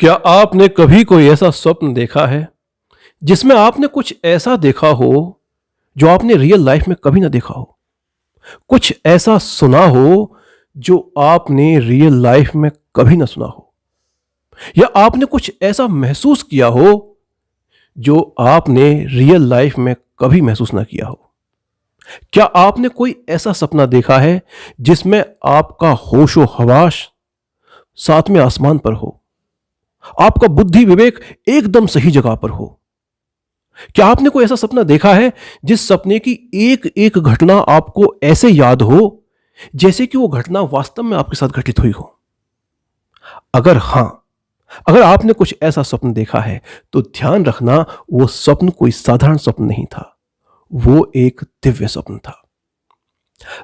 क्या आपने कभी कोई ऐसा स्वप्न देखा है जिसमें आपने कुछ ऐसा देखा हो जो आपने रियल लाइफ में कभी ना देखा हो? कुछ ऐसा सुना हो जो आपने रियल लाइफ में कभी ना सुना हो? या आपने कुछ ऐसा महसूस किया हो जो आपने रियल लाइफ में कभी महसूस ना किया हो? क्या आपने कोई ऐसा सपना देखा है जिसमें आपका होशो हवास सातवें आसमान पर हो, आपका बुद्धि विवेक एकदम सही जगह पर हो? क्या आपने कोई ऐसा सपना देखा है जिस सपने की एक एक घटना आपको ऐसे याद हो जैसे कि वो घटना वास्तव में आपके साथ घटित हुई हो? अगर हां, अगर आपने कुछ ऐसा स्वप्न देखा है तो ध्यान रखना, वो स्वप्न कोई साधारण स्वप्न नहीं था, वो एक दिव्य स्वप्न था।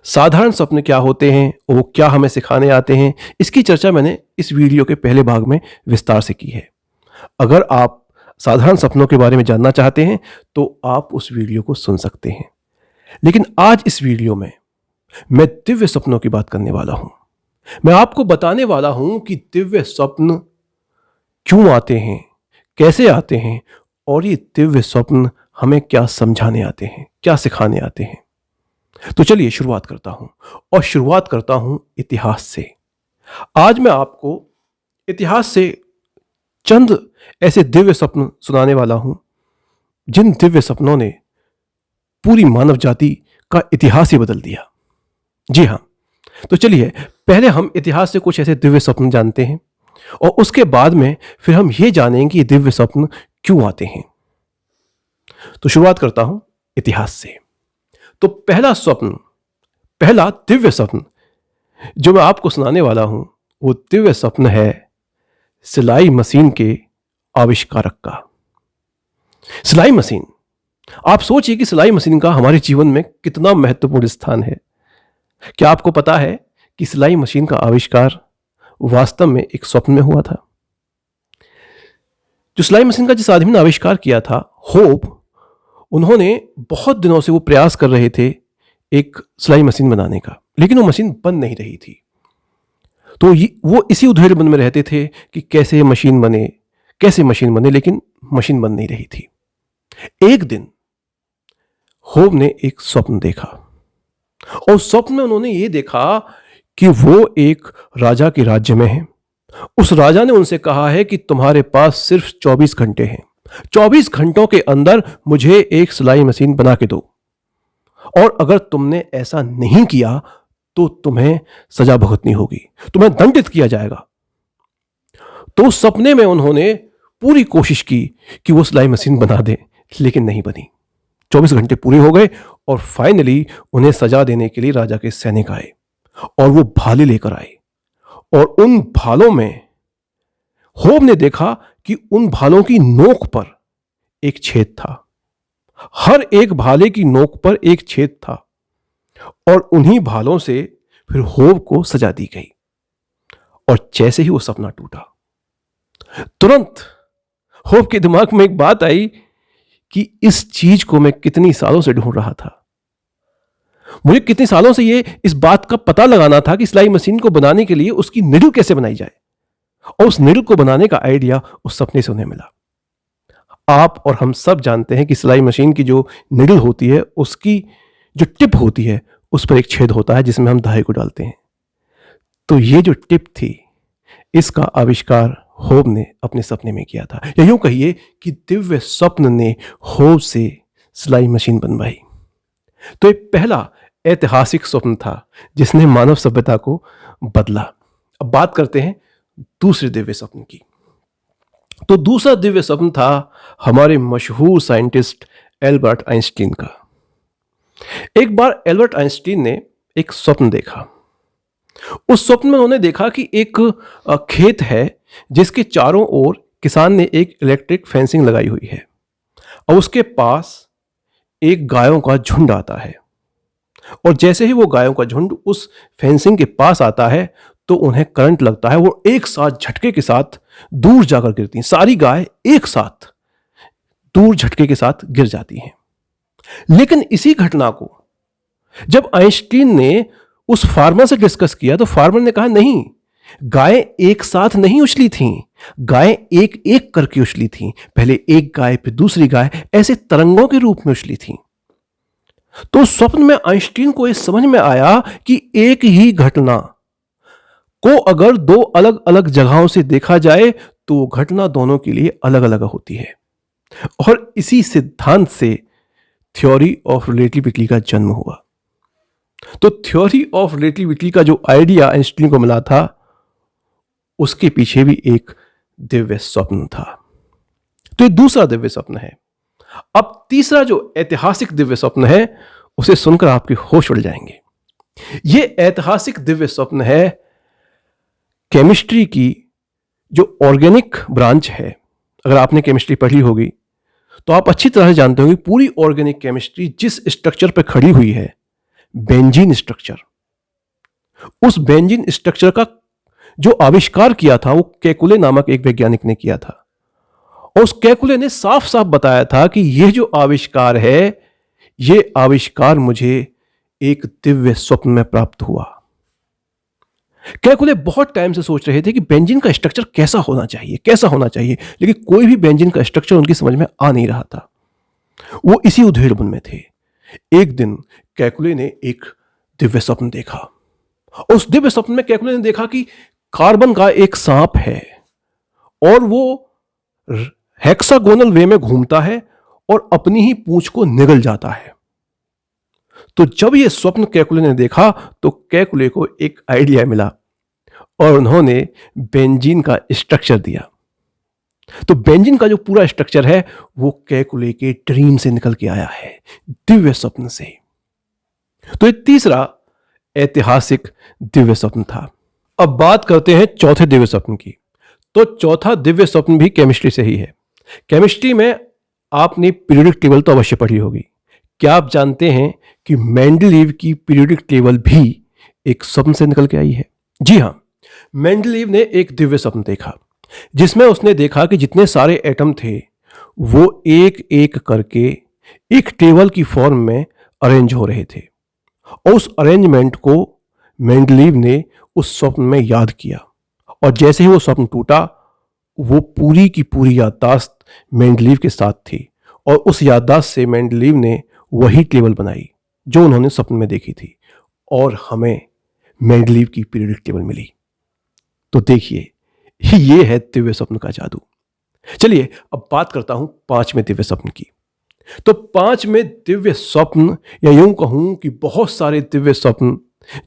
साधारण स्वप्न क्या होते हैं, वो क्या हमें सिखाने आते हैं, इसकी चर्चा मैंने इस वीडियो के पहले भाग में विस्तार से की है। अगर आप साधारण सपनों के बारे में जानना चाहते हैं तो आप उस वीडियो को सुन सकते हैं। लेकिन आज इस वीडियो में मैं दिव्य सपनों की बात करने वाला हूं। मैं आपको बताने वाला हूं कि दिव्य स्वप्न क्यों आते हैं, कैसे आते हैं, और ये दिव्य स्वप्न हमें क्या समझाने आते हैं, क्या सिखाने आते हैं। तो चलिए शुरुआत करता हूं, और शुरुआत करता हूं इतिहास से। आज मैं आपको इतिहास से चंद ऐसे दिव्य स्वप्न सुनाने वाला हूं जिन दिव्य सपनों ने पूरी मानव जाति का इतिहास ही बदल दिया। जी हां, तो चलिए पहले हम इतिहास से कुछ ऐसे दिव्य स्वप्न जानते हैं और उसके बाद में फिर हम ये जानेंगे कि ये दिव्य स्वप्न क्यों आते हैं। तो शुरुआत करता हूं इतिहास से। तो पहला दिव्य स्वप्न जो मैं आपको सुनाने वाला हूं, वो दिव्य स्वप्न है सिलाई मशीन के आविष्कारक का। सिलाई मशीन, आप सोचिए कि सिलाई मशीन का हमारे जीवन में कितना महत्वपूर्ण स्थान है। क्या आपको पता है कि सिलाई मशीन का आविष्कार वास्तव में एक स्वप्न में हुआ था? जो सिलाई मशीन का जिस आदमी ने आविष्कार किया था, होप, उन्होंने बहुत दिनों से वो प्रयास कर रहे थे एक सिलाई मशीन बनाने का, लेकिन वो मशीन बन नहीं रही थी। तो वो इसी उधेड़बुन में रहते थे कि कैसे मशीन बने, लेकिन मशीन बन नहीं रही थी। एक दिन होब ने एक स्वप्न देखा, और उस स्वप्न में उन्होंने ये देखा कि वो एक राजा के राज्य में है। उस राजा ने उनसे कहा है कि तुम्हारे पास सिर्फ 24 घंटे हैं, 24 घंटों के अंदर मुझे एक सिलाई मशीन बना के दो, और अगर तुमने ऐसा नहीं किया तो तुम्हें सजा भुगतनी होगी, तुम्हें दंडित किया जाएगा। तो उस सपने में उन्होंने पूरी कोशिश की कि वो सिलाई मशीन बना दे, लेकिन नहीं बनी। 24 घंटे पूरे हो गए और फाइनली उन्हें सजा देने के लिए राजा के सैनिक आए, और वो भाले लेकर आए, और उन भालों में होब ने देखा कि उन भालों की नोक पर एक छेद था। हर एक भाले की नोक पर एक छेद था, और उन्हीं भालों से फिर होब को सजा दी गई। और जैसे ही वो सपना टूटा, तुरंत होब के दिमाग में एक बात आई कि इस चीज को मैं कितनी सालों से ढूंढ रहा था। मुझे कितने सालों से इस बात का पता लगाना था कि सिलाई मशीन को बनाने के लिए उसकी निडल कैसे बनाई जाए, और उस निडल को बनाने का आइडिया उस सपने से उन्हें मिला। आप और हम सब जानते हैं कि सिलाई मशीन की जो निडल होती है, उसकी जो टिप होती है, उस पर एक छेद होता है जिसमें हम धागे को डालते हैं। तो ये जो टिप थी, इसका आविष्कार होब ने अपने सपने में किया था। या यूं कहिए कि दिव्य स्वप्न ने होब से सिलाई मशीन बनवाई। तो एक पहला ऐतिहासिक स्वप्न था जिसने मानव सभ्यता को बदला। अब बात करते हैं दूसरे दिव्य स्वप्न की। तो दूसरा दिव्य स्वप्न था हमारे मशहूर साइंटिस्ट एल्बर्ट आइंस्टीन का। एक बार एल्बर्ट आइंस्टीन ने एक स्वप्न देखा। उस स्वप्न में उन्होंने देखा कि एक खेत है जिसके चारों ओर किसान ने एक इलेक्ट्रिक फेंसिंग लगाई हुई है, और उसके पास एक गायों का झुंड आता है, और जैसे ही वो गायों का झुंड उस फेंसिंग के पास आता है तो उन्हें करंट लगता है। वो एक साथ झटके के साथ दूर जाकर गिरती हैं। सारी गाय एक साथ दूर झटके के साथ गिर जाती हैं। लेकिन इसी घटना को जब आइंस्टीन ने उस फार्मर से डिस्कस किया तो फार्मर ने कहा, नहीं, गायें एक साथ नहीं उछली थीं, गायें एक एक करके उछली थीं। पहले एक गाय, फिर दूसरी गाय, ऐसे तरंगों के रूप में उछली थीं। तो स्वप्न में आइंस्टीन को यह समझ में आया कि एक ही घटना को अगर दो अलग अलग जगहों से देखा जाए तो घटना दोनों के लिए अलग अलग होती है। और इसी सिद्धांत से थ्योरी ऑफ रिलेटिविटी का जन्म हुआ। तो थ्योरी ऑफ रिलेटिविटी का जो आइडिया आइंस्टीन को मिला था, उसके पीछे भी एक दिव्य स्वप्न था। तो ये दूसरा दिव्य स्वप्न है। अब तीसरा जो ऐतिहासिक दिव्य स्वप्न है, उसे सुनकर आपके होश उड़ जाएंगे। यह ऐतिहासिक दिव्य स्वप्न है केमिस्ट्री की जो ऑर्गेनिक ब्रांच है। अगर आपने केमिस्ट्री पढ़ी होगी तो आप अच्छी तरह से जानते होंगे पूरी ऑर्गेनिक केमिस्ट्री जिस स्ट्रक्चर पर खड़ी हुई है, बेंजीन स्ट्रक्चर, उस बेंजीन स्ट्रक्चर का जो आविष्कार किया था वो केकुले नामक एक वैज्ञानिक ने किया था। और उस केकुले ने साफ साफ बताया था कि यह जो आविष्कार है, यह आविष्कार मुझे एक दिव्य स्वप्न में प्राप्त हुआ। केकुले बहुत टाइम से सोच रहे थे कि बेंजीन का स्ट्रक्चर कैसा होना चाहिए, लेकिन कोई भी बेंजीन का स्ट्रक्चर उनकी समझ में आ नहीं रहा था। वो इसी उधेड़-बुन में थे। एक दिन केकुले ने एक दिव्य स्वप्न देखा। उस दिव्य स्वप्न में केकुले ने देखा कि कार्बन का एक सांप है और वो हेक्सागोनल वे में घूमता है और अपनी ही पूंछ को निगल जाता है। तो जब यह स्वप्न केकुले ने देखा तो केकुले को एक आइडिया मिला और उन्होंने बेंजीन का स्ट्रक्चर दिया। तो बेंजीन का जो पूरा स्ट्रक्चर है वो केकुले के ड्रीम से निकल के आया है, दिव्य स्वप्न से। तो ये तीसरा ऐतिहासिक दिव्य स्वप्न था। अब बात करते हैं चौथे दिव्य स्वप्न की। तो चौथा दिव्य स्वप्न भी केमिस्ट्री से ही है। केमिस्ट्री में आपने पीरियोडिक टेबल तो अवश्य पढ़ी होगी। क्या आप जानते हैं कि मेंडलीव की पीरियोडिक टेबल भी एक स्वप्न से निकल के आई है? जी हां, मेंडलीव ने एक दिव्य स्वप्न देखा जिसमें उसने देखा कि जितने सारे एटम थे वो एक एक करके एक टेबल की फॉर्म में अरेंज हो रहे थे। और उस अरेंजमेंट को मेंडलीव ने उस स्वप्न में याद किया और जैसे ही वो स्वप्न टूटा, वो पूरी की पूरी याददाश्त मेंडलीव के साथ थी और उस याददाश्त से मेंडलीव ने वही टेबल बनाई जो उन्होंने स्वप्न में देखी थी और हमें मेंडलीव की पीरियोडिक टेबल मिली। तो देखिए, ये है दिव्य स्वप्न का जादू। चलिए अब बात करता हूं पांचवें दिव्य स्वप्न की। तो पांचवें दिव्य स्वप्न, या यूं कहूं कि बहुत सारे दिव्य स्वप्न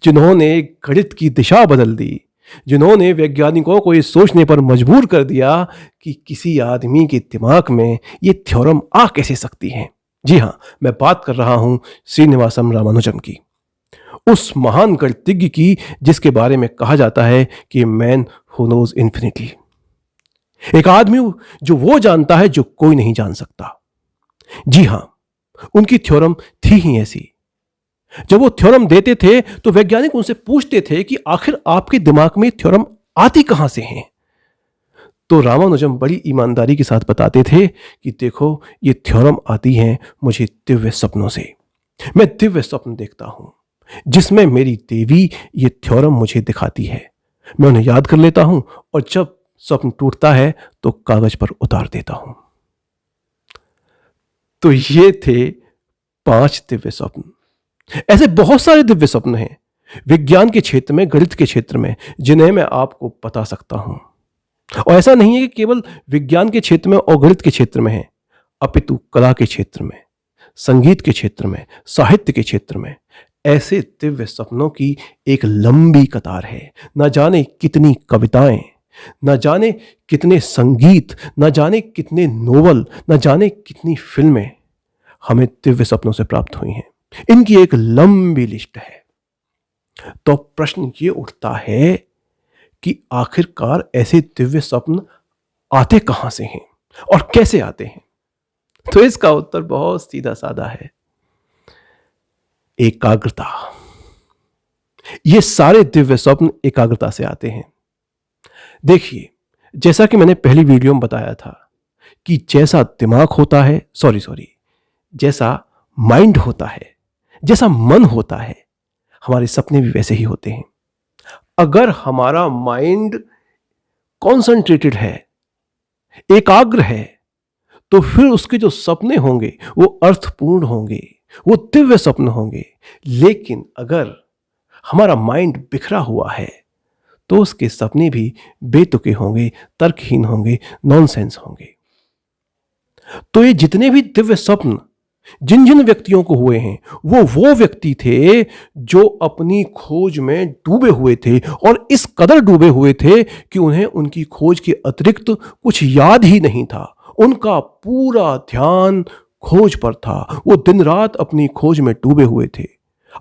जिन्होंने गणित की दिशा बदल दी, जिन्होंने वैज्ञानिकों को ये सोचने पर मजबूर कर दिया कि किसी आदमी के दिमाग में ये थ्योरम आ कैसे सकती हैं। जी हां, मैं बात कर रहा हूं श्रीनिवासम रामानुजम की, उस महान गणितज्ञ की जिसके बारे में कहा जाता है कि मैन हु नोज इन्फिनिटी, एक आदमी जो वो जानता है जो कोई नहीं जान सकता। जी हां, उनकी थ्योरम थी ही ऐसी। जब वो थ्योरम देते थे तो वैज्ञानिक उनसे पूछते थे कि आखिर आपके दिमाग में थ्योरम आती कहां से हैं? तो रामानुजम बड़ी ईमानदारी के साथ बताते थे कि देखो, ये थ्योरम आती हैं मुझे दिव्य सपनों से। मैं दिव्य स्वप्न देखता हूं जिसमें मेरी देवी ये थ्योरम मुझे दिखाती है। मैं उन्हें याद कर लेता हूं और जब स्वप्न टूटता है तो कागज पर उतार देता हूं। तो ये थे 5 दिव्य स्वप्न। ऐसे बहुत सारे दिव्य स्वप्न हैं विज्ञान के क्षेत्र में, गणित के क्षेत्र में, जिन्हें मैं आपको बता सकता हूं। और ऐसा नहीं है कि केवल विज्ञान के क्षेत्र में और गणित के क्षेत्र में है, अपितु कला के क्षेत्र में, संगीत के क्षेत्र में, साहित्य के क्षेत्र में ऐसे दिव्य सपनों की एक लंबी कतार है। न जाने कितनी कविताएं, न जाने कितने संगीत, न जाने कितने नोवेल, न जाने कितनी फिल्में हमें दिव्य सपनों से प्राप्त हुई हैं। इनकी एक लंबी लिस्ट है। तो प्रश्न ये उठता है कि आखिरकार ऐसे दिव्य स्वप्न आते कहां से हैं और कैसे आते हैं? तो इसका उत्तर बहुत सीधा साधा है, एकाग्रता। ये सारे दिव्य स्वप्न एकाग्रता से आते हैं। देखिए, जैसा कि मैंने पहली वीडियो में बताया था कि जैसा दिमाग होता है, जैसा माइंड होता है, जैसा मन होता है, हमारे सपने भी वैसे ही होते हैं। अगर हमारा माइंड कॉन्सेंट्रेटेड है, एकाग्र है, तो फिर उसके जो सपने होंगे वो अर्थपूर्ण होंगे, वो दिव्य स्वप्न होंगे। लेकिन अगर हमारा माइंड बिखरा हुआ है तो उसके सपने भी बेतुके होंगे, तर्कहीन होंगे, नॉनसेंस होंगे। तो ये जितने भी दिव्य स्वप्न जिन जिन व्यक्तियों को हुए हैं, वो व्यक्ति थे जो अपनी खोज में डूबे हुए थे, और इस कदर डूबे हुए थे कि उन्हें उनकी खोज के अतिरिक्त कुछ याद ही नहीं था। उनका पूरा ध्यान खोज पर था, वो दिन रात अपनी खोज में डूबे हुए थे।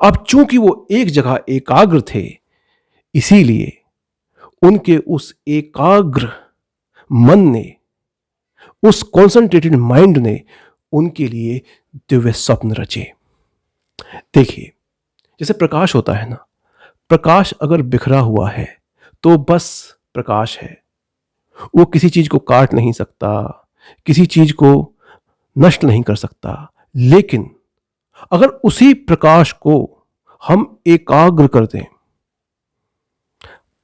अब चूंकि वो एक जगह एकाग्र थे, इसीलिए उनके उस एकाग्र मन ने, उस कॉन्सेंट्रेटेड माइंड ने उनके लिए दिव्य स्वप्न रचे। देखिए, जैसे प्रकाश होता है ना, प्रकाश अगर बिखरा हुआ है तो बस प्रकाश है, वो किसी चीज को काट नहीं सकता, किसी चीज को नष्ट नहीं कर सकता। लेकिन अगर उसी प्रकाश को हम एकाग्र कर दें,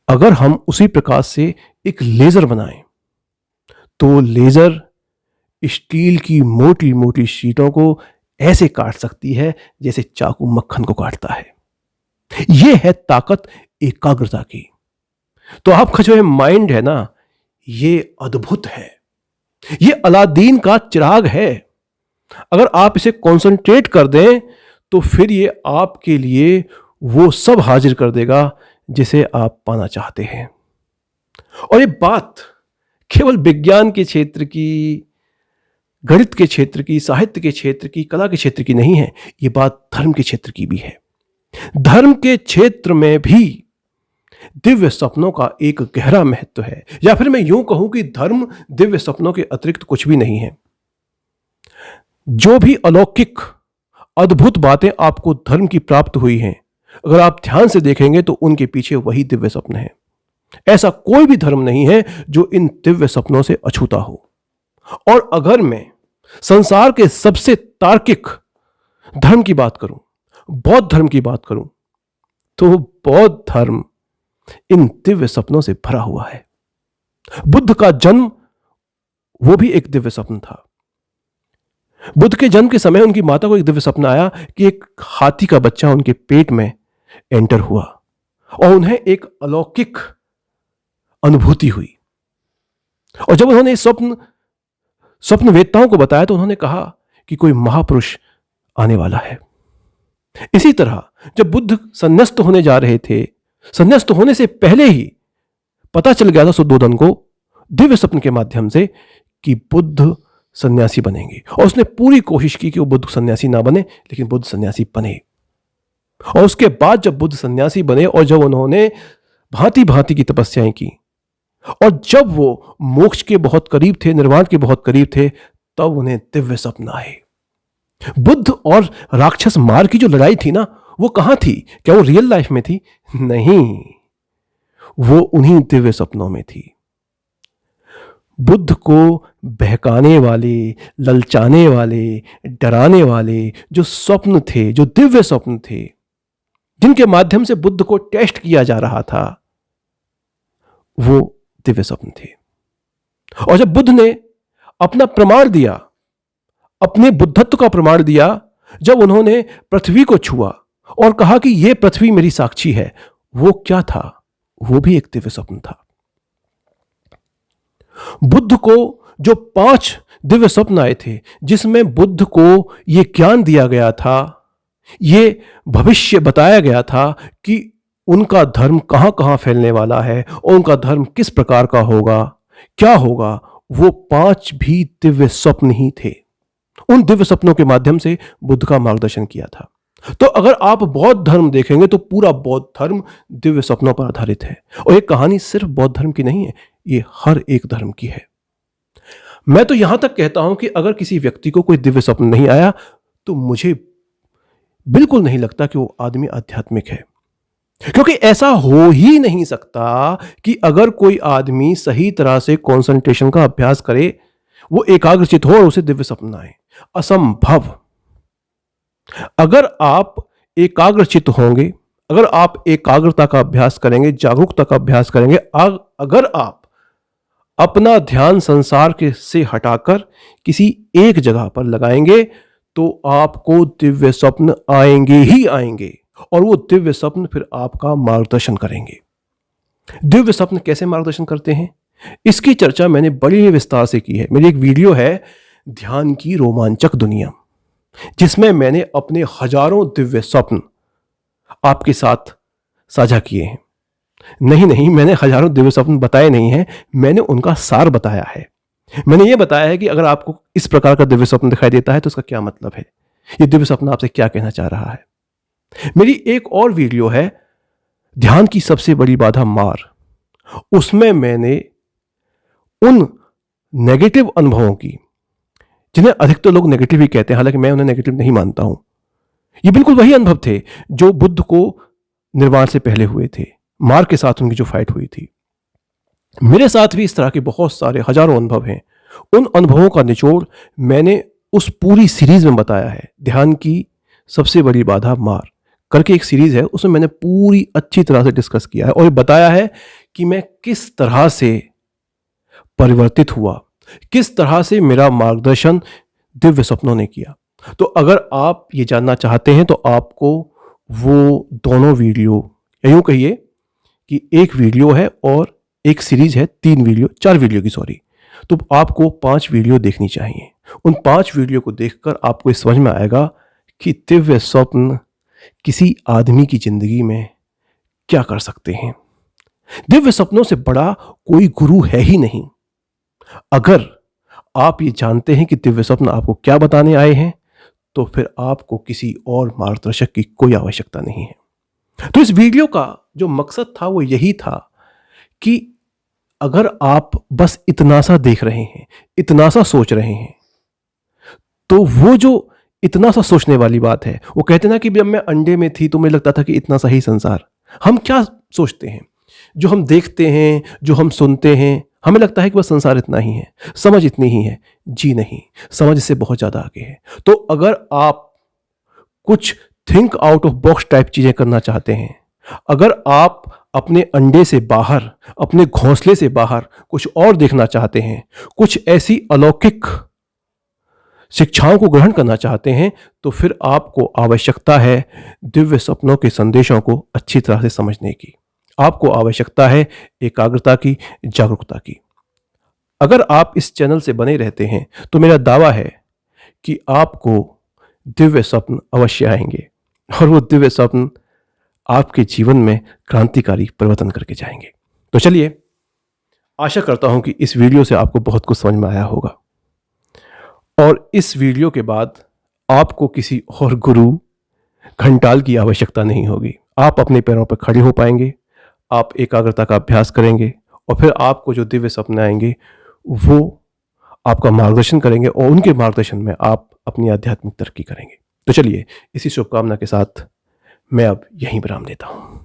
अगर हम उसी प्रकाश से एक लेजर बनाएं, तो लेजर स्टील की मोटी मोटी शीटों को ऐसे काट सकती है जैसे चाकू मक्खन को काटता है। यह है ताकत एकाग्रता की। तो आपका जो है माइंड है ना, ये अद्भुत है, ये अलादीन का चिराग है। अगर आप इसे कंसंट्रेट कर दें तो फिर ये आपके लिए वो सब हाजिर कर देगा जिसे आप पाना चाहते हैं। और ये बात केवल विज्ञान के क्षेत्र की, गणित के क्षेत्र की, साहित्य के क्षेत्र की, कला के क्षेत्र की नहीं है, ये बात धर्म के क्षेत्र की भी है। धर्म के क्षेत्र में भी दिव्य सपनों का एक गहरा महत्व है, या फिर मैं यूं कहूं कि धर्म दिव्य सपनों के अतिरिक्त कुछ भी नहीं है। जो भी अलौकिक अद्भुत बातें आपको धर्म की प्राप्त हुई हैं, अगर आप ध्यान से देखेंगे तो उनके पीछे वही दिव्य सपन है। ऐसा कोई भी धर्म नहीं है जो इन दिव्य सपनों से अछूता हो। और अगर मैं संसार के सबसे तार्किक धर्म की बात करूं, बौद्ध धर्म की बात करूं, तो बौद्ध धर्म इन दिव्य सपनों से भरा हुआ है। बुद्ध का जन्म वो भी एक दिव्य सपन था। बुद्ध के जन्म के समय उनकी माता को एक दिव्य सपना आया कि एक हाथी का बच्चा उनके पेट में एंटर हुआ और उन्हें एक अलौकिक अनुभूति हुई। और जब उन्होंने इस स्वप्नवेत्ताओं को बताया तो उन्होंने कहा कि कोई महापुरुष आने वाला है। इसी तरह जब बुद्ध संन्यास्त होने जा रहे थे, संन्यास्त होने से पहले ही पता चल गया था शुद्धोधन को दिव्य स्वप्न के माध्यम से कि बुद्ध सन्यासी बनेंगे, और उसने पूरी कोशिश की कि वो बुद्ध सन्यासी ना बने, लेकिन बुद्ध सन्यासी बने। और उसके बाद जब बुद्ध सन्यासी बने और जब उन्होंने भांति भांति की तपस्याएं की और जब वो मोक्ष के बहुत करीब थे, निर्वाण के बहुत करीब थे, तब उन्हें दिव्य स्वप्न आए। बुद्ध और राक्षस मार की जो लड़ाई थी ना, वो कहां थी? क्या वो रियल लाइफ में थी? नहीं, वो उन्हीं दिव्य स्वप्नों में थी। बुद्ध को बहकाने वाले, ललचाने वाले, डराने वाले जो स्वप्न थे, जो दिव्य स्वप्न थे, जिनके माध्यम से बुद्ध को टेस्ट किया जा रहा था, वो दिव्य स्वप्न थे। और जब बुद्ध ने अपना प्रमाण दिया, अपने बुद्धत्व का प्रमाण दिया, जब उन्होंने पृथ्वी को छुआ और कहा कि यह पृथ्वी मेरी साक्षी है, वो क्या था? वो भी एक दिव्य स्वप्न था। बुद्ध को जो 5 दिव्य स्वप्न आए थे, जिसमें बुद्ध को यह ज्ञान दिया गया था, ये भविष्य बताया गया था कि उनका धर्म कहां कहां फैलने वाला है और उनका धर्म किस प्रकार का होगा, क्या होगा, वो 5 भी दिव्य स्वप्न ही थे। उन दिव्य स्वप्नों के माध्यम से बुद्ध का मार्गदर्शन किया था। तो अगर आप बौद्ध धर्म देखेंगे तो पूरा बौद्ध धर्म दिव्य स्वप्नों पर आधारित है। और ये कहानी सिर्फ बौद्ध धर्म की नहीं है, ये हर एक धर्म की है। मैं तो यहां तक कहता हूं कि अगर किसी व्यक्ति को कोई दिव्य स्वप्न नहीं आया तो मुझे बिल्कुल नहीं लगता कि वो आदमी आध्यात्मिक है, क्योंकि ऐसा हो ही नहीं सकता कि अगर कोई आदमी सही तरह से कंसंट्रेशन का अभ्यास करे, वो एकाग्रचित हो और उसे दिव्य स्वप्न आए। असंभव। अगर आप एकाग्रचित होंगे, अगर आप एकाग्रता का अभ्यास करेंगे, जागरूकता का अभ्यास करेंगे, अगर आप अपना ध्यान संसार के से हटाकर किसी एक जगह पर लगाएंगे तो आपको दिव्य स्वप्न आएंगे ही आएंगे, और वो दिव्य स्वप्न फिर आपका मार्गदर्शन करेंगे। दिव्य स्वप्न कैसे मार्गदर्शन करते हैं, इसकी चर्चा मैंने बड़ी ही विस्तार से की है। मेरी एक वीडियो है ध्यान की रोमांचक दुनिया, जिसमें मैंने अपने हजारों दिव्य स्वप्न आपके साथ साझा किए हैं। नहीं, मैंने हजारों दिव्य स्वप्न बताए नहीं हैं, मैंने उनका सार बताया है। मैंने ये बताया है कि अगर आपको इस प्रकार का दिव्य स्वप्न दिखाई देता है तो उसका क्या मतलब है, ये दिव्य स्वप्न आपसे क्या कहना चाह रहा है। मेरी एक और वीडियो है ध्यान की सबसे बड़ी बाधा मार, उसमें मैंने उन नेगेटिव अनुभवों की, जिन्हें अधिकतर लोग नेगेटिव ही कहते हैं, हालांकि मैं उन्हें नेगेटिव नहीं मानता हूं, ये बिल्कुल वही अनुभव थे जो बुद्ध को निर्वाण से पहले हुए थे, मार के साथ उनकी जो फाइट हुई थी। मेरे साथ भी इस तरह के बहुत सारे हजारों अनुभव हैं। उन अनुभवों का निचोड़ मैंने उस पूरी सीरीज में बताया है। ध्यान की सबसे बड़ी बाधा मार करके एक सीरीज है, उसमें मैंने पूरी अच्छी तरह से डिस्कस किया है और बताया है कि मैं किस तरह से परिवर्तित हुआ, किस तरह से मेरा मार्गदर्शन दिव्य स्वप्नों ने किया। तो अगर आप ये जानना चाहते हैं तो आपको वो दोनों वीडियो, या यूं कहिए कि एक वीडियो है और एक सीरीज है, 4 वीडियो की सॉरी, तो आपको 5 वीडियो देखनी चाहिए। उन 5 वीडियो को देखकर आपको इस समझ में आएगा कि दिव्य स्वप्न किसी आदमी की जिंदगी में क्या कर सकते हैं। दिव्य स्वप्नों से बड़ा कोई गुरु है ही नहीं। अगर आप ये जानते हैं कि दिव्य स्वप्न आपको क्या बताने आए हैं, तो फिर आपको किसी और मार्गदर्शक की कोई आवश्यकता नहीं है। तो इस वीडियो का जो मकसद था वो यही था कि अगर आप बस इतना सा देख रहे हैं, इतना सा सोच रहे हैं, तो वो जो इतना सा सोचने वाली बात है, वो कहते ना कि जब मैं अंडे में थी तो मुझे लगता था कि इतना सा ही संसार। हम क्या सोचते हैं, जो हम देखते हैं, जो हम सुनते हैं, हमें लगता है कि बस संसार इतना ही है, समझ इतनी ही है। जी नहीं, समझ इससे बहुत ज्यादा आगे है। तो अगर आप कुछ think out of box type चीजें करना चाहते हैं, अगर आप अपने अंडे से बाहर, अपने घोंसले से बाहर कुछ और देखना चाहते हैं, कुछ ऐसी अलौकिक शिक्षाओं को ग्रहण करना चाहते हैं, तो फिर आपको आवश्यकता है दिव्य सपनों के संदेशों को अच्छी तरह से समझने की। आपको आवश्यकता है एकाग्रता की, जागरूकता की। अगर आप इस चैनल से बने रहते हैं तो मेरा दावा है कि आपको दिव्य स्वप्न अवश्य आएंगे, और वो दिव्य स्वप्न आपके जीवन में क्रांतिकारी परिवर्तन करके जाएंगे। तो चलिए, आशा करता हूं कि इस वीडियो से आपको बहुत कुछ समझ में आया होगा, और इस वीडियो के बाद आपको किसी और गुरु घंटाल की आवश्यकता नहीं होगी। आप अपने पैरों पर खड़े हो पाएंगे, आप एकाग्रता का अभ्यास करेंगे, और फिर आपको जो दिव्य सपने आएंगे वो आपका मार्गदर्शन करेंगे, और उनके मार्गदर्शन में आप अपनी आध्यात्मिक तरक्की करेंगे। तो चलिए, इसी शुभकामना के साथ मैं अब यहीं विराम देता हूं।